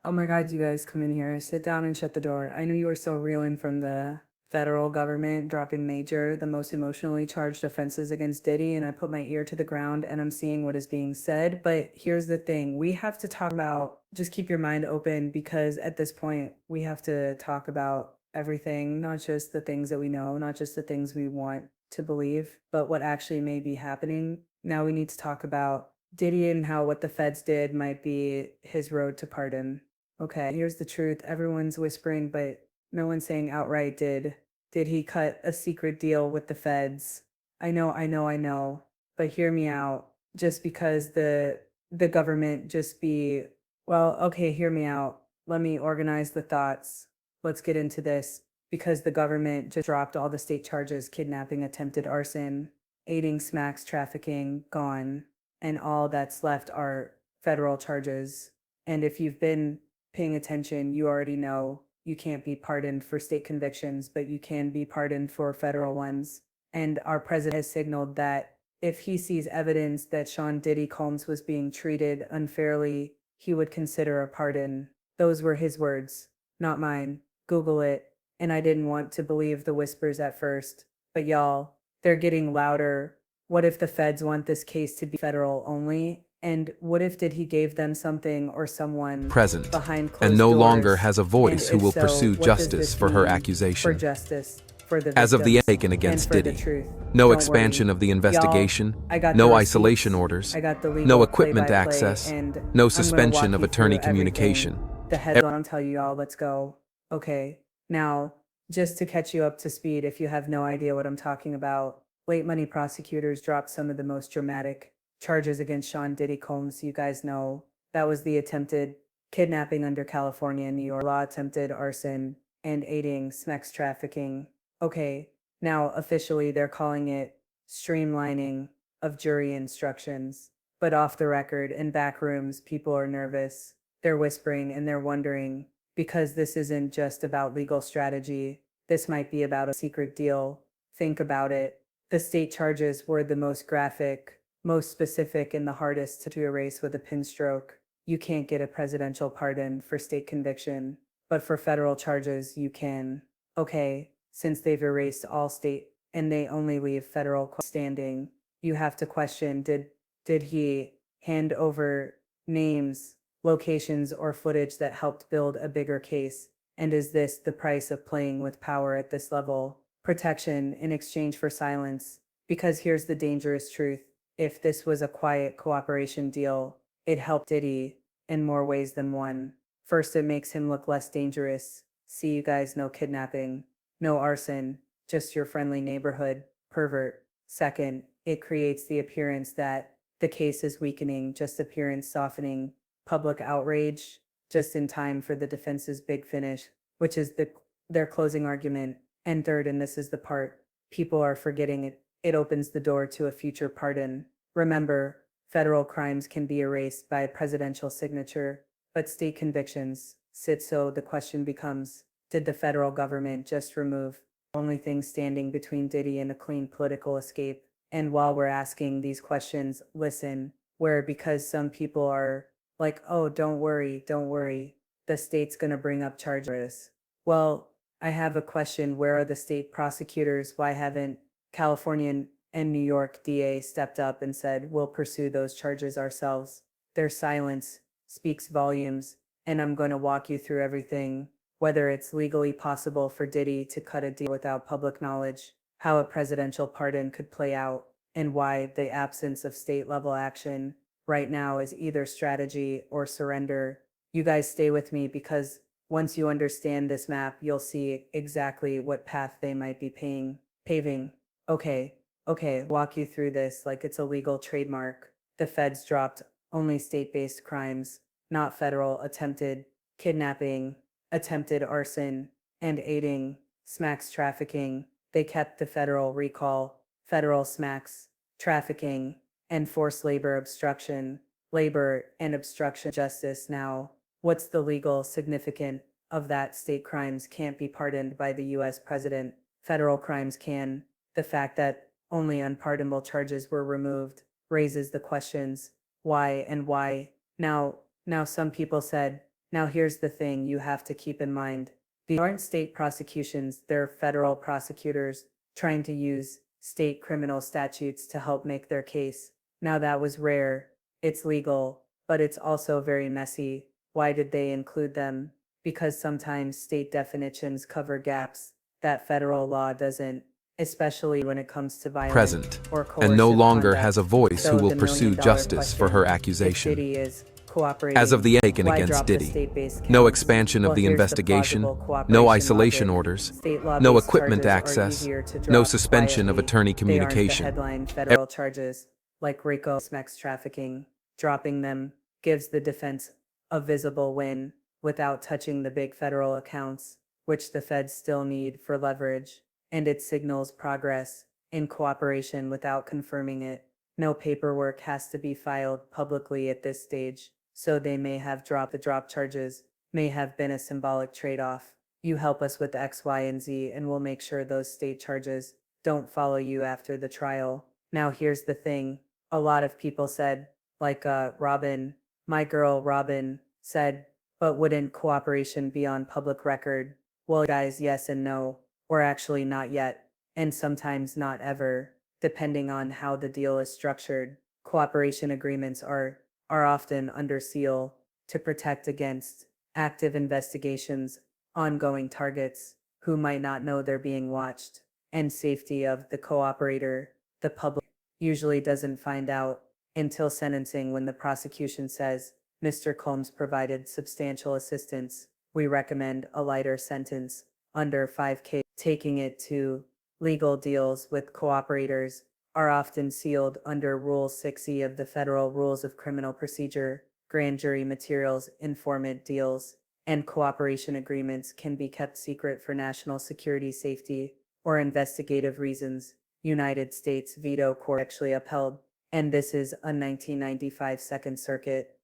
Oh my God, you guys come in here, sit down and shut the door. I knew you were still reeling from the federal government dropping the most emotionally charged offenses against Diddy, and I put my ear to the ground and I'm seeing what is being said. But here's the thing, we have to talk about, just keep your mind open because at this point, we have to talk about everything, not just the things that we know, not just the things we want to believe, but what actually may be happening. Now we need to talk about Diddy and how what the feds did might be his road to pardon. Okay, here's the truth. Everyone's whispering, but no one's saying outright did he cut a secret deal with the feds? I know, but hear me out. Just because the government just be well, okay, hear me out. Let me organize the thoughts. Let's get into this because the government just dropped all the state charges, kidnapping, attempted arson, aiding smacks trafficking, gone, and all that's left are federal charges. And if you've been paying attention, you already know you can't be pardoned for state convictions, but you can be pardoned for federal ones. And our president has signaled that if he sees evidence that Sean Diddy Combs was being treated unfairly, he would consider a pardon. Those were his words, not mine. Google it. And I didn't want to believe the whispers at first, but y'all, they're getting louder. What if the feds want this case to be federal only? And what if did he gave them something or someone Present, behind and closed no longer doors? has a And voice who if will so, pursue what does justice this for her mean for accusation. justice, for the As of the victims, taken and against for the Diddy, truth? no Don't expansion worry. of the Y'all, investigation, I got the no receipts, isolation orders, I got the no legal equipment play-by-play, access, and no I'm gonna suspension walk of you through attorney everything. communication. The headline, I'll tell you all, let's go. Okay, now, just to catch you up to speed, if you have no idea what I'm talking about, late money prosecutors dropped some of the most dramatic charges against Sean Diddy Combs. You guys know that was the attempted kidnapping under California and New York law, attempted arson, and aiding sex trafficking. Okay, now officially they're calling it streamlining of jury instructions. But off the record, in back rooms, people are nervous. They're whispering and they're wondering because this isn't just about legal strategy. This might be about a secret deal. Think about it. The state charges were the most graphic, most specific, and the hardest to erase with a pin stroke. You can't get a presidential pardon for state conviction, but for federal charges, you can. Okay, since they've erased all state and they only leave federal standing, you have to question did he hand over names, locations, or footage that helped build a bigger case? And is this the price of playing with power at this level? Protection in exchange for silence. Because here's the dangerous truth. If this was a quiet cooperation deal, it helped Diddy in more ways than one. First, it makes him look less dangerous. See, you guys, no kidnapping, no arson, just your friendly neighborhood pervert. Second, it creates the appearance that the case is weakening, just appearance softening, public outrage, just in time for the defense's big finish, which is their closing argument. And third, and this is the part people are forgetting, it opens the door to a future pardon. Remember, federal crimes can be erased by a presidential signature, but state convictions sit. So the question becomes, did the federal government just remove the only thing standing between Diddy and a clean political escape? And while we're asking these questions, listen, where because some people are like, oh, don't worry, the state's going to bring up charges. Well, I have a question. Where are the state prosecutors? Why haven't California and New York DA stepped up and said, we'll pursue those charges ourselves? Their silence speaks volumes, and I'm going to walk you through everything, whether it's legally possible for Diddy to cut a deal without public knowledge, how a presidential pardon could play out, and why the absence of state level action right now is either strategy or surrender. You guys stay with me because once you understand this map, you'll see exactly what path they might be paving. Okay, walk you through this like it's a legal trademark. The feds dropped only state-based crimes, not federal attempted kidnapping, attempted arson, and aiding smacks trafficking. They kept the federal recall, federal smacks, trafficking, and forced labor and obstruction justice. Now, what's the legal significance of that? State crimes can't be pardoned by the US president. Federal crimes can. The fact that only unpardonable charges were removed raises the questions why and why. Now some people said Now here's the thing you have to keep in mind. These aren't state prosecutions, they're federal prosecutors trying to use state criminal statutes to help make their case. Now that was rare. It's legal, but it's also very messy. Why did they include them? Because sometimes state definitions cover gaps that federal law doesn't, especially when it comes to violent Present, or and no coercive longer has a conduct. voice who So will the pursue million-dollar justice for her question, if accusation. Diddy is cooperating, As of the taken why against drop the Diddy, state-based no counts? expansion of Well, the here's investigation, plausible no cooperation isolation logic. orders, State no law-based equipment charges are access, easier to no drop suspension of quietly. attorney They aren't the communication. headline federal charges, like RICO sex trafficking. Dropping them gives the defense a visible win without touching the big federal accounts, which the feds still need for leverage, and it signals progress in cooperation without confirming it. No paperwork has to be filed publicly at this stage, so they may have dropped the drop charges, may have been a symbolic trade-off. You help us with X, Y, and Z, and we'll make sure those state charges don't follow you after the trial. Now, here's the thing. A lot of people said, like Robin, my girl Robin, said, but wouldn't cooperation be on public record? Well, guys, yes and no, or actually not yet, and sometimes not ever, depending on how the deal is structured. Cooperation agreements are often under seal to protect against active investigations, ongoing targets who might not know they're being watched, and safety of the cooperator. The public usually doesn't find out until sentencing when the prosecution says, Mr. Combs provided substantial assistance. We recommend a lighter sentence, under 5K. Taking it to legal deals with cooperators are often sealed under Rule 6E of the Federal Rules of Criminal Procedure. Grand jury materials, informant deals, and cooperation agreements can be kept secret for national security, safety, or investigative reasons. United States Veto Court actually upheld, and this is a 1995 Second Circuit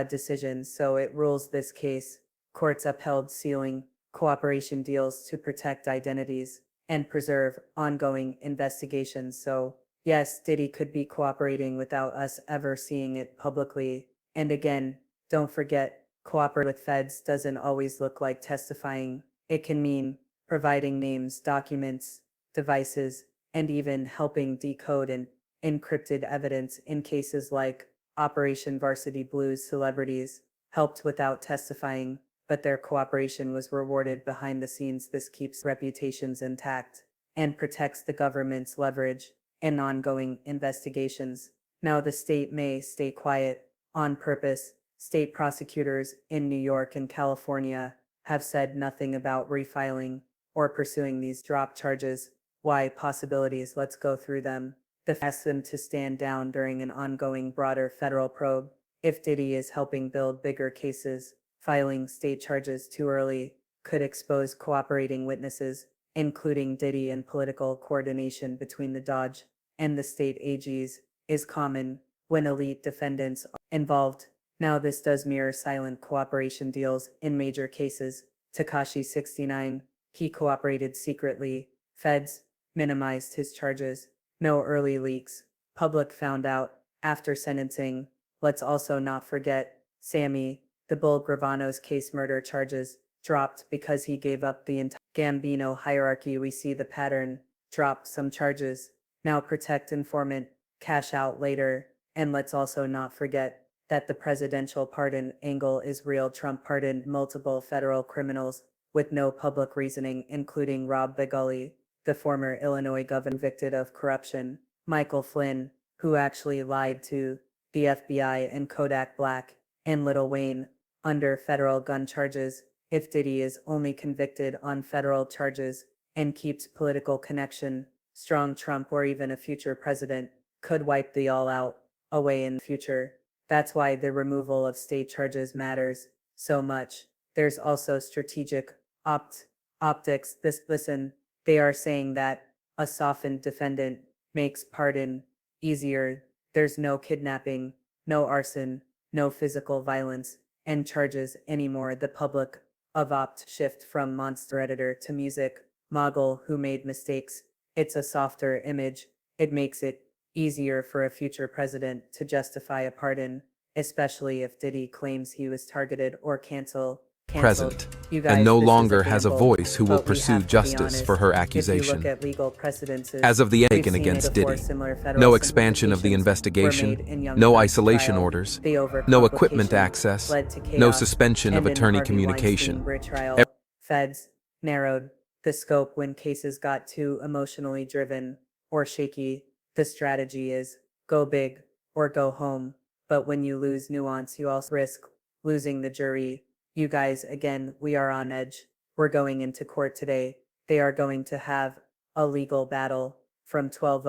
decision, so it rules this case. Courts upheld sealing cooperation deals to protect identities and preserve ongoing investigations. So, yes, Diddy could be cooperating without us ever seeing it publicly. And again, don't forget, cooperating with feds doesn't always look like testifying. It can mean providing names, documents, devices, and even helping decode and encrypted evidence in cases like Operation Varsity Blues. Celebrities helped without testifying, but their cooperation was rewarded behind the scenes. This keeps reputations intact and protects the government's leverage in ongoing investigations. Now, the state may stay quiet on purpose. State prosecutors in New York and California have said nothing about refiling or pursuing these drop charges. Why possibilities? Let's go through them. Ask them to stand down during an ongoing broader federal probe. If Diddy is helping build bigger cases, filing state charges too early could expose cooperating witnesses, including Diddy, and political coordination between the Dodge and the state AGs is common when elite defendants are involved. Now, this does mirror silent cooperation deals in major cases. Tekashi 69, he cooperated secretly. Feds minimized his charges. No early leaks. Public found out after sentencing. Let's also not forget Sammy, the Bull Gravano's case. Murder charges dropped because he gave up the entire Gambino hierarchy. We see the pattern. Drop some charges. Now protect informant. Cash out later. And let's also not forget that the presidential pardon angle is real. Trump pardoned multiple federal criminals with no public reasoning, including Rob Begully, the former Illinois governor convicted of corruption, Michael Flynn, who actually lied to the FBI, and Kodak Black and Lil Wayne under federal gun charges. If Diddy is only convicted on federal charges and keeps political connection strong, Trump or even a future president could wipe the all out away in the future. That's why the removal of state charges matters so much. There's also strategic optics. Listen, they are saying that a softened defendant makes pardon easier. There's no kidnapping, no arson, no physical violence and charges anymore. The public of shift from monster editor to music mogul who made mistakes. It's a softer image. It makes it easier for a future president to justify a pardon, especially if Diddy claims he was targeted or canceled. present, You guys, and no this is longer has a gamble, voice who will but we pursue have to be justice for honest. her If you accusation. look at legal precedences, As of the we've taken seen it against before. Diddy, Similar federal no expansion of the simplifications were made in investigation, Young no Thug's isolation trial. orders, The no equipment overcomplication access, led to no chaos, suspension of and in attorney Harvey communication. Weinstein trial, feds narrowed the scope when cases got too emotionally driven or shaky. The strategy is go big or go home. But when you lose nuance, you also risk losing the jury. You guys, again, we are on edge. We're going into court today. They are going to have a legal battle from 12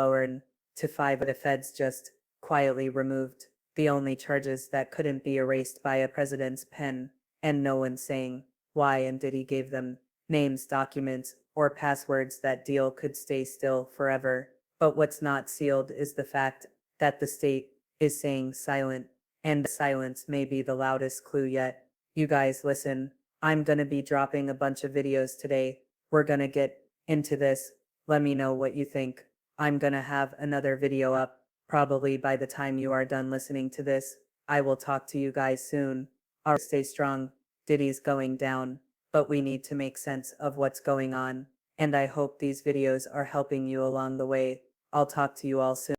to 5. The feds just quietly removed the only charges that couldn't be erased by a president's pen, and no one's saying why. And Diddy gave them names, documents, or passwords. That deal could stay still forever. But what's not sealed is the fact that the state is saying silent, and silence may be the loudest clue yet. You guys, listen, I'm gonna be dropping a bunch of videos today. We're gonna get into this. Let me know what you think. I'm gonna have another video up probably by the time you are done listening to this. I will talk to you guys soon. Stay strong. Diddy's going down, but we need to make sense of what's going on. And I hope these videos are helping you along the way. I'll talk to you all soon.